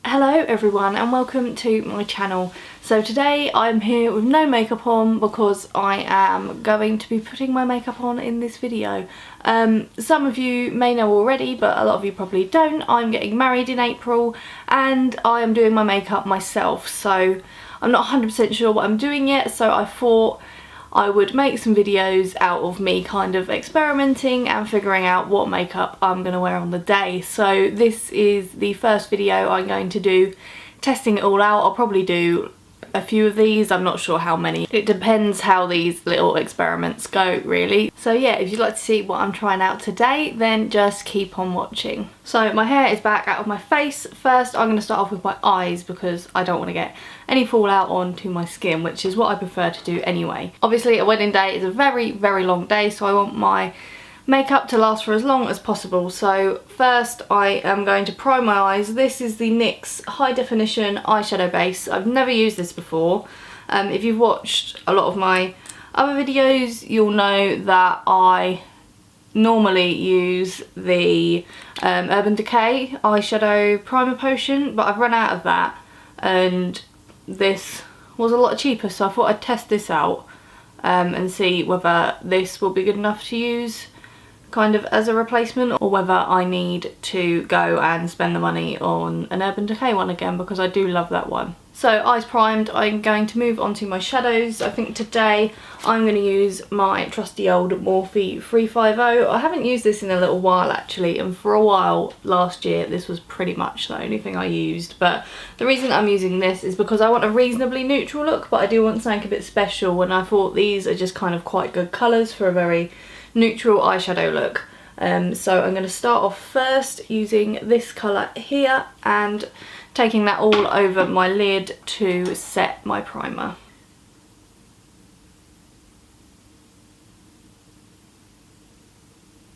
Hello everyone and welcome to my channel. So today I'm here with no makeup on because I am going to be putting my makeup on in this video. Some of you may know already, but a lot of you probably don't. I'm getting married in April and I am doing my makeup myself, so I'm not 100% sure what I'm doing yet, so I thought I would make some videos out of me kind of experimenting and figuring out what makeup I'm going to wear on the day. So this is the first video I'm going to do testing it all out. I'll probably do a few of these, I'm not sure how many. It depends how these little experiments go really. So yeah, if you'd like to see what I'm trying out today, then just keep on watching. So my hair is back out of my face. First I'm going to start off with my eyes because I don't want to get any fallout onto my skin, which is what I prefer to do anyway. Obviously a wedding day is a very long day, so I want my makeup to last for as long as possible. So first I am going to prime my eyes. This is the NYX high definition eyeshadow base. I've never used this before. If you've watched a lot of my other videos, you'll know that I normally use the Urban Decay eyeshadow primer potion, but I've run out of that and this was a lot cheaper, so I thought I'd test this out and see whether this will be good enough to use kind of as a replacement, or whether I need to go and spend the money on an Urban Decay one again, because I do love that one. So eyes primed, I'm going to move on to my shadows. I think today I'm going to use my trusty old Morphe 350. I haven't used this in a little while actually, and for a while last year this was pretty much the only thing I used. But the reason I'm using this is because I want a reasonably neutral look, but I do want something a bit special, and I thought these are just kind of quite good colours for a very neutral eyeshadow look. So I'm going to start off first using this colour here and taking that all over my lid to set my primer.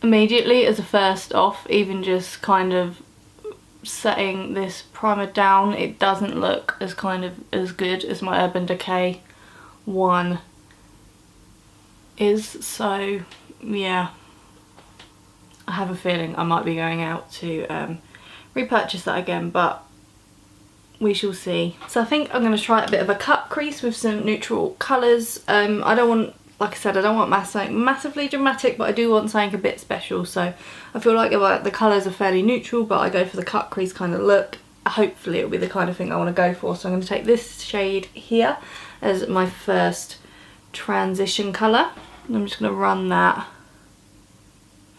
Immediately as a first off, even just kind of setting this primer down, it doesn't look as good as my Urban Decay one is, so yeah, I have a feeling I might be going out to repurchase that again, but we shall see. So I think I'm going to try a bit of a cut crease with some neutral colours. I don't want, like I said, I don't want something massively dramatic, but I do want something a bit special, so I feel like the colours are fairly neutral, but I go for the cut crease kind of look. Hopefully it'll be the kind of thing I want to go for, so I'm going to take this shade here as my first transition colour. I'm just going to run that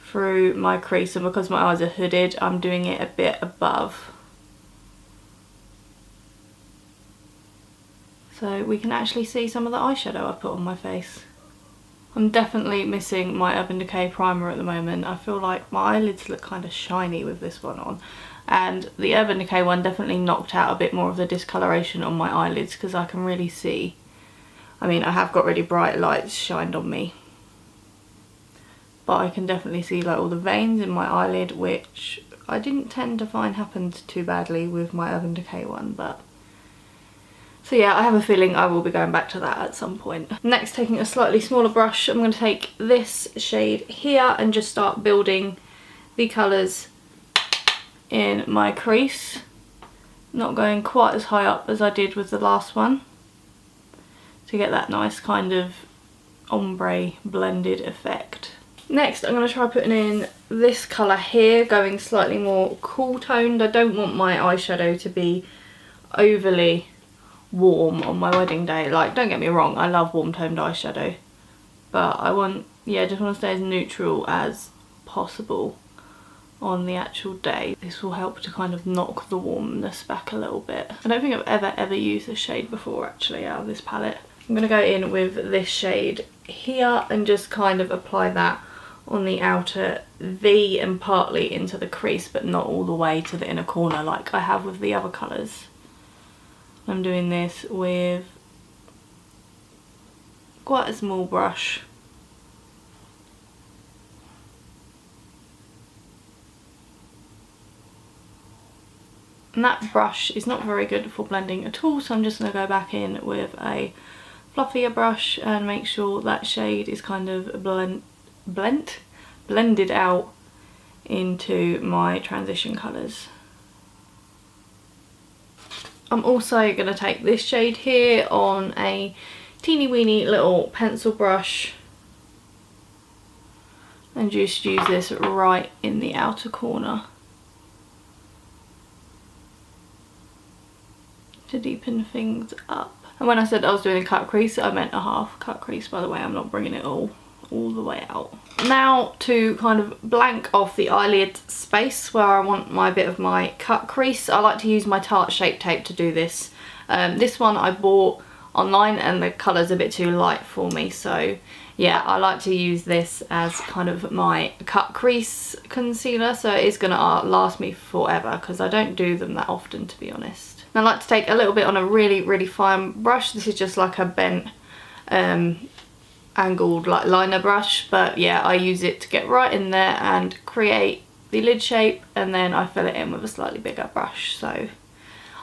through my crease, and because my eyes are hooded I'm doing it a bit above so we can actually see some of the eyeshadow I put on my face. I'm definitely missing my Urban Decay primer at the moment. I feel like my eyelids look kind of shiny with this one on, and the Urban Decay one definitely knocked out a bit more of the discoloration on my eyelids, because I can really see, I mean I have got really bright lights shined on me, but I can definitely see like all the veins in my eyelid, which I didn't tend to find happened too badly with my Urban Decay one. But so yeah, I have a feeling I will be going back to that at some point. Next, taking a slightly smaller brush, I'm going to take this shade here and just start building the colours in my crease. Not going quite as high up as I did with the last one, to get that nice kind of ombre blended effect. Next I'm going to try putting in this colour here, going slightly more cool toned. I don't want my eyeshadow to be overly warm on my wedding day. Like, don't get me wrong, I love warm toned eyeshadow, but I want, yeah, just want to stay as neutral as possible on the actual day. This will help to kind of knock the warmness back a little bit. I don't think I've ever used this shade before actually out of this palette. I'm going to go in with this shade here and just kind of apply that on the outer V and partly into the crease, but not all the way to the inner corner like I have with the other colours. I'm doing this with quite a small brush. And that brush is not very good for blending at all, so I'm just going to go back in with a fluffier brush and make sure that shade is kind of blended out into my transition colours. I'm also going to take this shade here on a teeny weeny little pencil brush and just use this right in the outer corner to deepen things up. And when I said I was doing a cut crease, I meant a half cut crease, by the way. I'm not bringing it all the way out. Now to kind of blank off the eyelid space where I want my bit of my cut crease, I like to use my Tarte Shape Tape to do this. This one I bought online and the colour's a bit too light for me, so yeah, I like to use this as kind of my cut crease concealer, so it is going to last me forever because I don't do them that often, to be honest. And I like to take a little bit on a really fine brush. This is just like a bent angled like liner brush, but yeah, I use it to get right in there and create the lid shape, and then I fill it in with a slightly bigger brush. So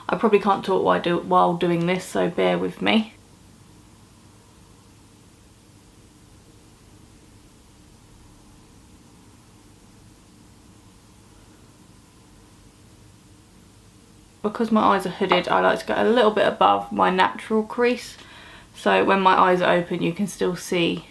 I probably can't talk while doing this, so bear with me. Because my eyes are hooded, I like to go a little bit above my natural crease, so when my eyes are open you can still see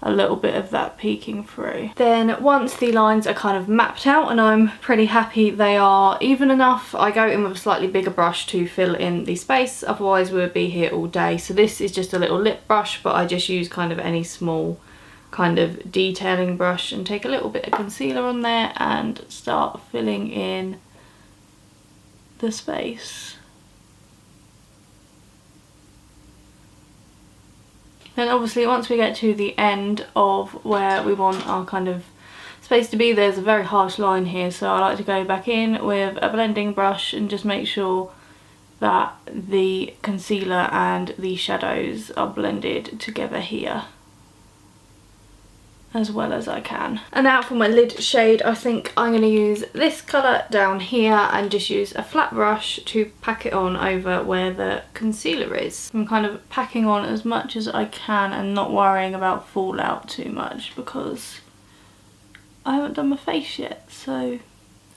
a little bit of that peeking through. Then once the lines are kind of mapped out and I'm pretty happy they are even enough, I go in with a slightly bigger brush to fill in the space, otherwise we would be here all day. So this is just a little lip brush, but I just use kind of any small kind of detailing brush and take a little bit of concealer on there and start filling in the space. Then obviously once we get to the end of where we want our kind of space to be, there's a very harsh line here, so I like to go back in with a blending brush and just make sure that the concealer and the shadows are blended together here as well as I can. And now for my lid shade, I think I'm going to use this colour down here and just use a flat brush to pack it on over where the concealer is. I'm kind of packing on as much as I can and not worrying about fallout too much because I haven't done my face yet, so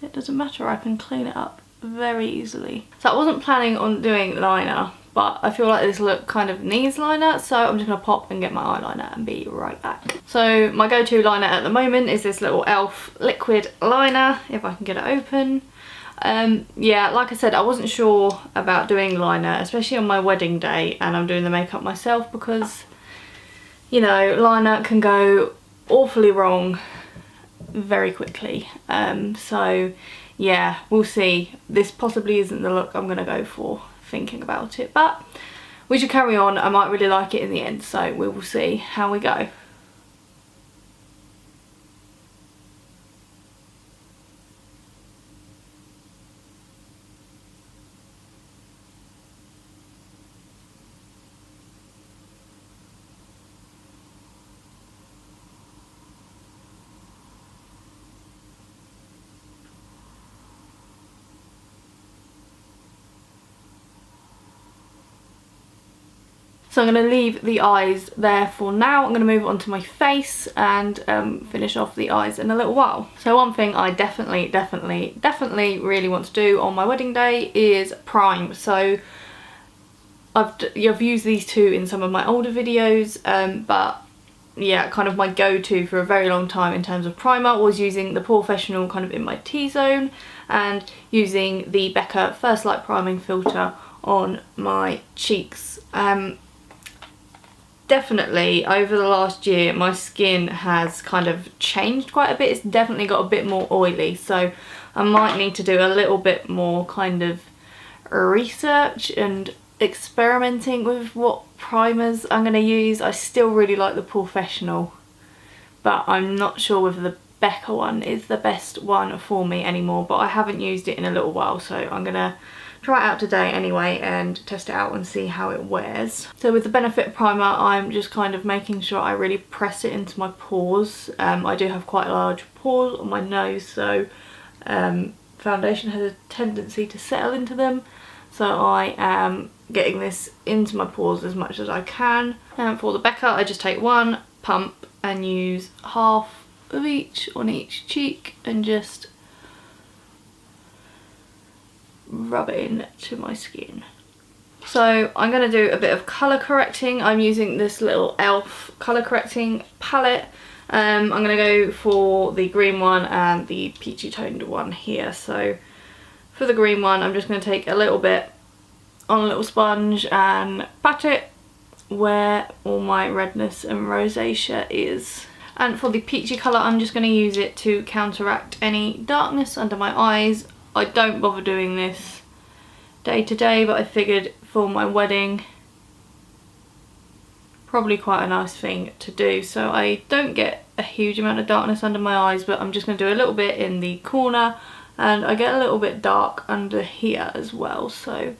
it doesn't matter, I can clean it up very easily. So I wasn't planning on doing liner, but I feel like this look kind of needs liner, so I'm just going to pop and get my eyeliner and be right back. So my go-to liner at the moment is this little e.l.f. liquid liner, if I can get it open. Yeah, like I said, I wasn't sure about doing liner, especially on my wedding day, and I'm doing the makeup myself because, you know, liner can go awfully wrong very quickly. So yeah, we'll see. This possibly isn't the look I'm going to go for, thinking about it, but we should carry on. I might really like it in the end, so we will see how we go. So I'm going to leave the eyes there for now. I'm going to move on to my face and finish off the eyes in a little while. So one thing I definitely really want to do on my wedding day is prime. So I've used these two in some of my older videos, but yeah, kind of my go-to for a very long time in terms of primer was using the Professional kind of in my T-zone and using the Becca First Light Priming Filter on my cheeks. Definitely over the last year my skin has kind of changed quite a bit. It's definitely got a bit more oily, so I might need to do a little bit more kind of research and experimenting with what primers I'm going to use. I still really like the Professional, but I'm not sure whether the Becca one is the best one for me anymore, but I haven't used it in a little while, so I'm going to try it out today anyway and test it out and see how it wears. So with the Benefit primer, I'm just kind of making sure I really press it into my pores. I do have quite large pores on my nose, so foundation has a tendency to settle into them, so I am getting this into my pores as much as I can. And for the Becca, I just take one pump and use half of each on each cheek and just rub it into my skin. So I'm going to do a bit of colour correcting. I'm using this little e.l.f. colour correcting palette. I'm going to go for the green one and the peachy toned one here. So for the green one, I'm just going to take a little bit on a little sponge and pat it where all my redness and rosacea is. And for the peachy colour, I'm just going to use it to counteract any darkness under my eyes. I don't bother doing this day to day, but I figured for my wedding, probably quite a nice thing to do. So I don't get a huge amount of darkness under my eyes, but I'm just going to do a little bit in the corner, and I get a little bit dark under here as well. So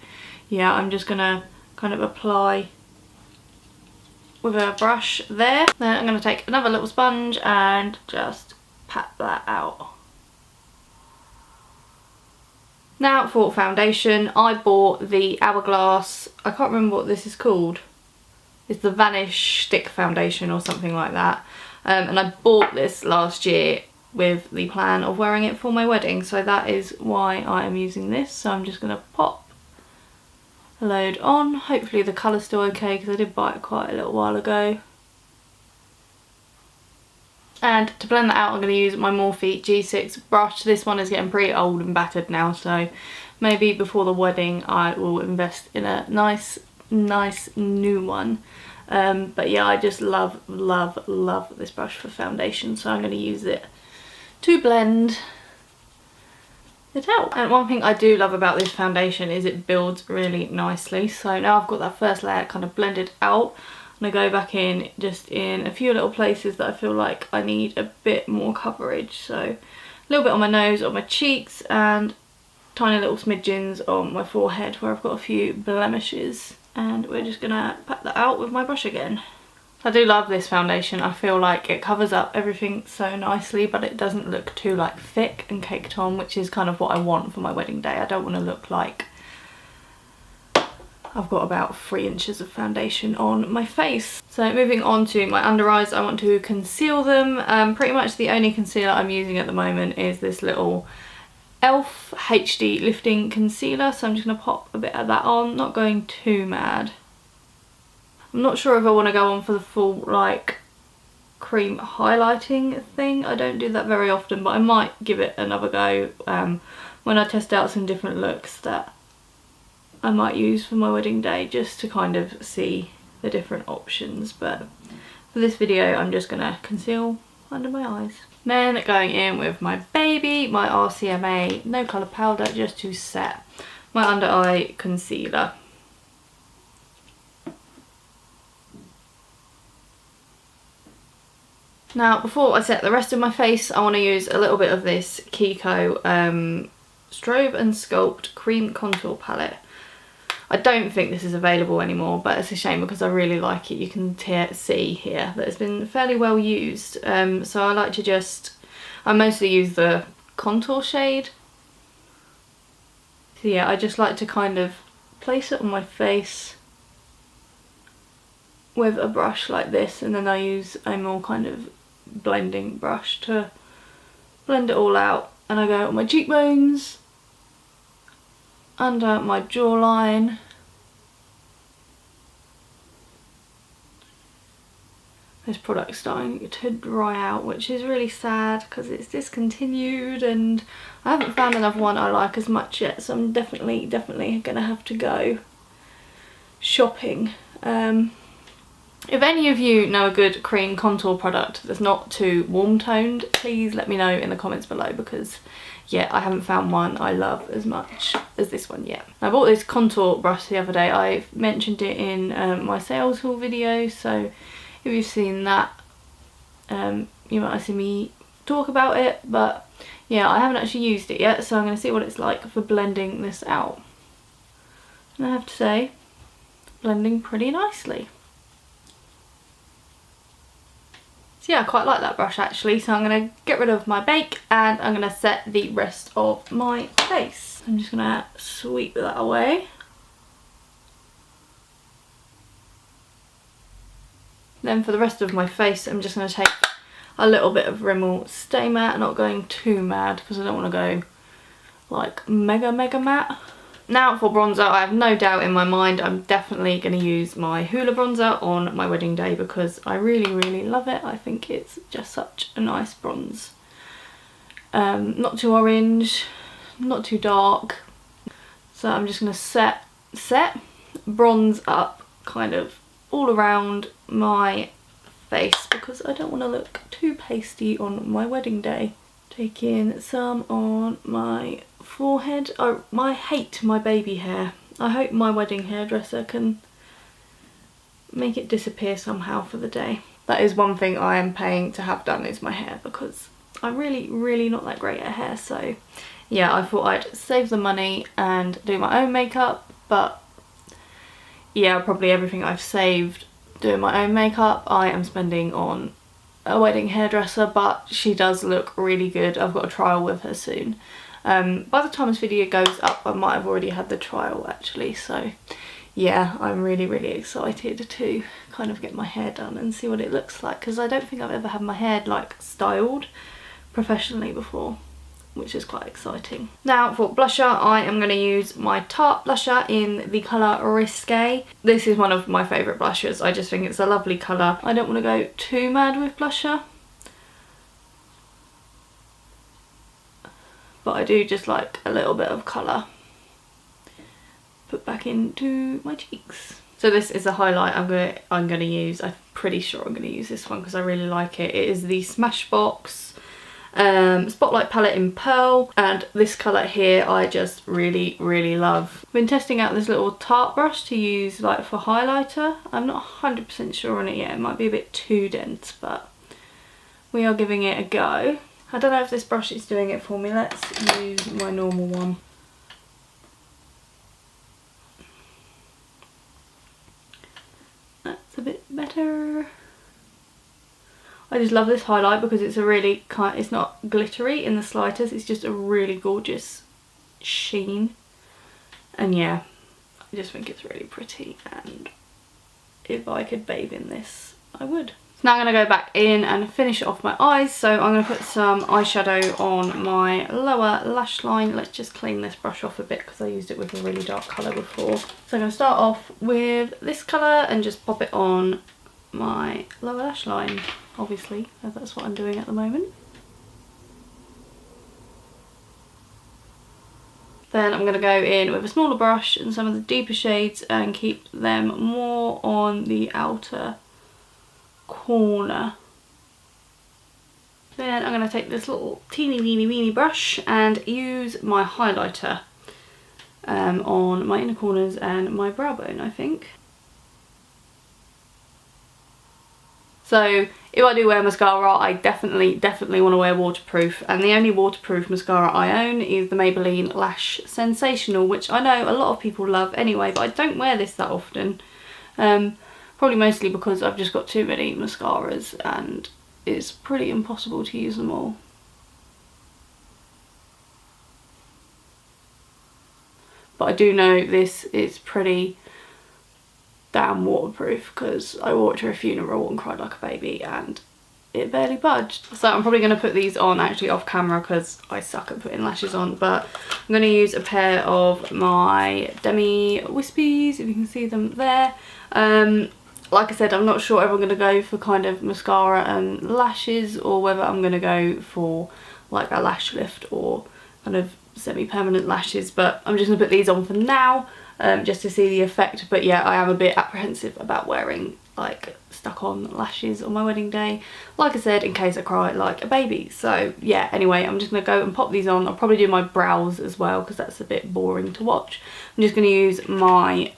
yeah, I'm just going to kind of apply with a brush there. Then I'm going to take another little sponge and just pat that out. Now for foundation, I bought the Hourglass, I can't remember what this is called. It's the Vanish Stick Foundation or something like that. And I bought this last year with the plan of wearing it for my wedding. So that is why I am using this. So I'm just going to pop a load on. Hopefully the colour's still okay because I did buy it quite a little while ago. And to blend that out, I'm going to use my Morphe G6 brush. This one is getting pretty old and battered now, so maybe before the wedding I will invest in a nice new one. But yeah, I just love this brush for foundation, so I'm going to use it to blend it out. And one thing I do love about this foundation is it builds really nicely. So now I've got that first layer kind of blended out, and I go back in just in a few little places that I feel like I need a bit more coverage. So a little bit on my nose, on my cheeks, and tiny little smidgens on my forehead where I've got a few blemishes. And we're just gonna pat that out with my brush again. I do love this foundation. I feel like it covers up everything so nicely, but it doesn't look too like thick and caked on, which is kind of what I want for my wedding day. I don't want to look like I've got about 3 inches of foundation on my face. So moving on to my under eyes, I want to conceal them. Pretty much the only concealer I'm using at the moment is this little e.l.f. HD lifting concealer. So I'm just going to pop a bit of that on, not going too mad. I'm not sure if I want to go on for the full like cream highlighting thing. I don't do that very often, but I might give it another go when I test out some different looks that I might use for my wedding day, just to kind of see the different options. But for this video I'm just going to conceal under my eyes. Then going in with my baby, my RCMA no colour powder, just to set my under eye concealer. Now before I set the rest of my face, I want to use a little bit of this Kiko Strobe and Sculpt Cream Contour Palette. I don't think this is available anymore, but it's a shame because I really like it. You can see here that it's been fairly well used. So I like to I mostly use the contour shade. So yeah, I just like to kind of place it on my face with a brush like this, and then I use a more kind of blending brush to blend it all out. And I go on my cheekbones, under my jawline, this product's starting to dry out, which is really sad because it's discontinued and I haven't found another one I like as much yet, so I'm definitely gonna have to go shopping. If any of you know a good cream contour product that's not too warm toned, please let me know in the comments below, because yeah, I haven't found one I love as much as this one yet. I bought this contour brush the other day. I mentioned it in my sales haul video, so if you've seen that, you might have seen me talk about it, but yeah, I haven't actually used it yet, so I'm going to see what it's like for blending this out. And I have to say, blending pretty nicely. So yeah, I quite like that brush actually, so I'm going to get rid of my bake and I'm going to set the rest of my face. I'm just going to sweep that away. Then for the rest of my face, I'm just going to take a little bit of Rimmel Stay Matte, not going too mad because I don't want to go like mega matte. Now for bronzer, I have no doubt in my mind I'm definitely going to use my Hoola bronzer on my wedding day because I really love it. I think it's just such a nice bronze. Not too orange, not too dark. So I'm just going to set bronze up kind of all around my face because I don't want to look too pasty on my wedding day. Taking some on my forehead. I hate my baby hair. I hope my wedding hairdresser can make it disappear somehow for the day. That is one thing I am paying to have done, is my hair, because I'm really not that great at hair. So yeah, I thought I'd save the money and do my own makeup, but yeah, probably everything I've saved doing my own makeup I am spending on a wedding hairdresser, but she does look really good. I've got a trial with her soon. By the time this video goes up I might have already had the trial actually, so yeah, I'm really excited to kind of get my hair done and see what it looks like, because I don't think I've ever had my hair like styled professionally before, which is quite exciting. Now for blusher, I am going to use my Tarte blusher in the colour Risque. This is one of my favourite blushers. I just think it's a lovely colour. I don't want to go too mad with blusher, but I do just like a little bit of colour put back into my cheeks. So this is a highlight I'm gonna use. I'm pretty sure I'm going to use this one because I really like it. It is the Smashbox Spotlight palette in Pearl, and this colour here I just really love. I've been testing out this little Tarte brush to use like for highlighter. I'm not 100% sure on it yet. It might be a bit too dense, but we are giving it a go. I don't know if this brush is doing it for me. Let's use my normal one. That's a bit better. I just love this highlight because it's a really it's not glittery in the slightest, it's just a really gorgeous sheen. And yeah, I just think it's really pretty, and if I could bathe in this, I would. So now I'm going to go back in and finish off my eyes. So I'm going to put some eyeshadow on my lower lash line. Let's just clean this brush off a bit because I used it with a really dark colour before. So I'm going to start off with this colour and just pop it on my lower lash line, obviously, as that's what I'm doing at the moment. Then I'm going to go in with a smaller brush and some of the deeper shades and keep them more on the outer corner. Then I'm going to take this little teeny weeny brush and use my highlighter on my inner corners and my brow bone, I think. So if I do wear mascara, I definitely want to wear waterproof, and the only waterproof mascara I own is the Maybelline Lash Sensational, which I know a lot of people love anyway, but I don't wear this that often. Probably mostly because I've just got too many mascaras and it's pretty impossible to use them all. But I do know this is pretty damn waterproof because I wore it to a funeral and cried like a baby and it barely budged. So I'm probably going to put these on actually off camera because I suck at putting lashes on, but I'm going to use a pair of my Demi Wispies, if you can see them there. Like I said, I'm not sure if I'm going to go for kind of mascara and lashes or whether I'm going to go for like a lash lift or kind of semi-permanent lashes, but I'm just going to put these on for now. Just to see the effect, but yeah, I am a bit apprehensive about wearing like stuck on lashes on my wedding day, like I said, in case I cry like a baby. So yeah, anyway, I'm just going to go and pop these on. I'll probably do my brows as well because that's a bit boring to watch. I'm just going to use my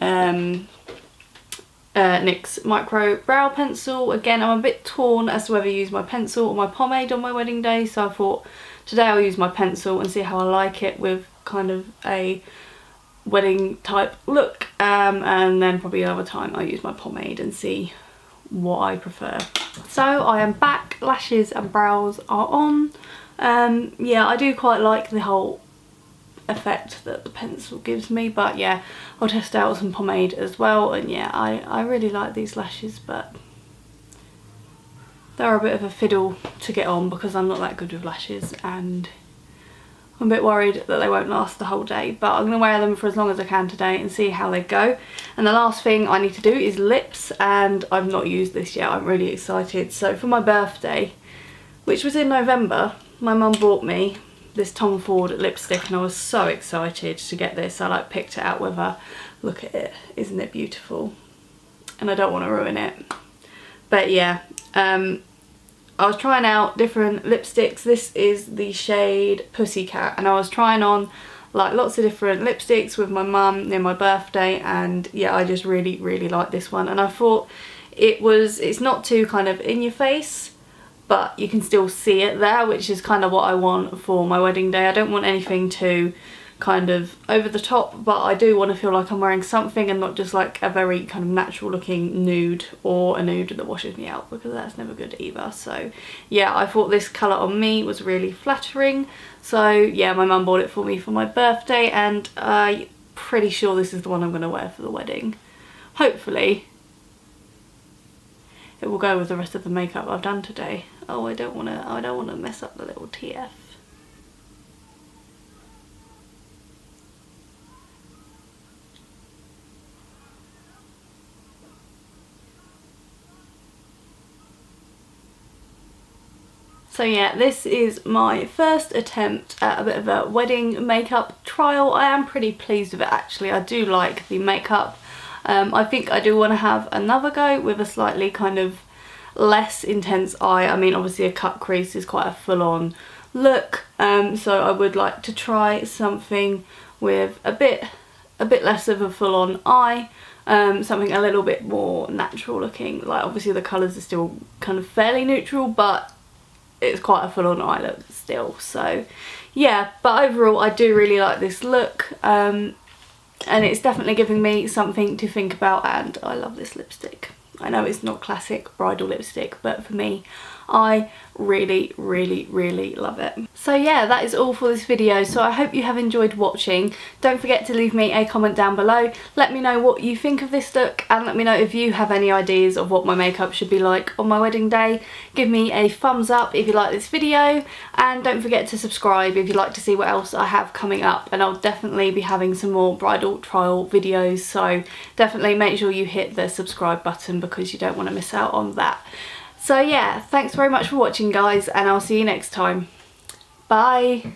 NYX Micro Brow Pencil. Again, I'm a bit torn as to whether to use my pencil or my pomade on my wedding day, so I thought today I'll use my pencil and see how I like it with kind of a wedding type look, and then probably another time I'll use my pomade and see what I prefer. So I am back, lashes and brows are on. Yeah, I do quite like the whole effect that the pencil gives me, but yeah, I'll test out some pomade as well. And yeah, I really like these lashes, but they're a bit of a fiddle to get on because I'm not that good with lashes, and I'm a bit worried that they won't last the whole day, but I'm going to wear them for as long as I can today and see how they go. And the last thing I need to do is lips, and I've not used this yet. I'm really excited. So for my birthday, which was in November, my mum bought me this Tom Ford lipstick, and I was so excited to get this. I like picked it out with her. Look at it, isn't it beautiful? And I don't want to ruin it. But yeah, I was trying out different lipsticks. This is the shade Pussycat, and I was trying on like lots of different lipsticks with my mum near my birthday, and yeah, I just really like this one. And I thought it's not too kind of in your face, but you can still see it there, which is kind of what I want for my wedding day. I don't want anything too kind of over the top, but I do want to feel like I'm wearing something and not just like a very kind of natural looking nude, or a nude that washes me out, because that's never good either. So yeah, I thought this colour on me was really flattering. So yeah, my mum bought it for me for my birthday, and I'm pretty sure this is the one I'm going to wear for the wedding. Hopefully it will go with the rest of the makeup I've done today. Oh, I don't want to mess up the little TF. So yeah, this is my first attempt at a bit of a wedding makeup trial. I am pretty pleased with it actually. I do like the makeup. I think I do want to have another go with a slightly kind of less intense eye. I mean, obviously a cut crease is quite a full-on look, so I would like to try something with a bit less of a full-on eye. Something a little bit more natural looking. Like obviously the colours are still kind of fairly neutral, but it's quite a full-on eye look still. So yeah, but overall I do really like this look, and it's definitely giving me something to think about, and I love this lipstick. I know it's not classic bridal lipstick, but for me, I really love it. So yeah, that is all for this video. So I hope you have enjoyed watching. Don't forget to leave me a comment down below. Let me know what you think of this look, and let me know if you have any ideas of what my makeup should be like on my wedding day. Give me a thumbs up if you like this video, and don't forget to subscribe if you'd like to see what else I have coming up. And I'll definitely be having some more bridal trial videos, so definitely make sure you hit the subscribe button because you don't want to miss out on that. So yeah, thanks very much for watching guys, and I'll see you next time. Bye!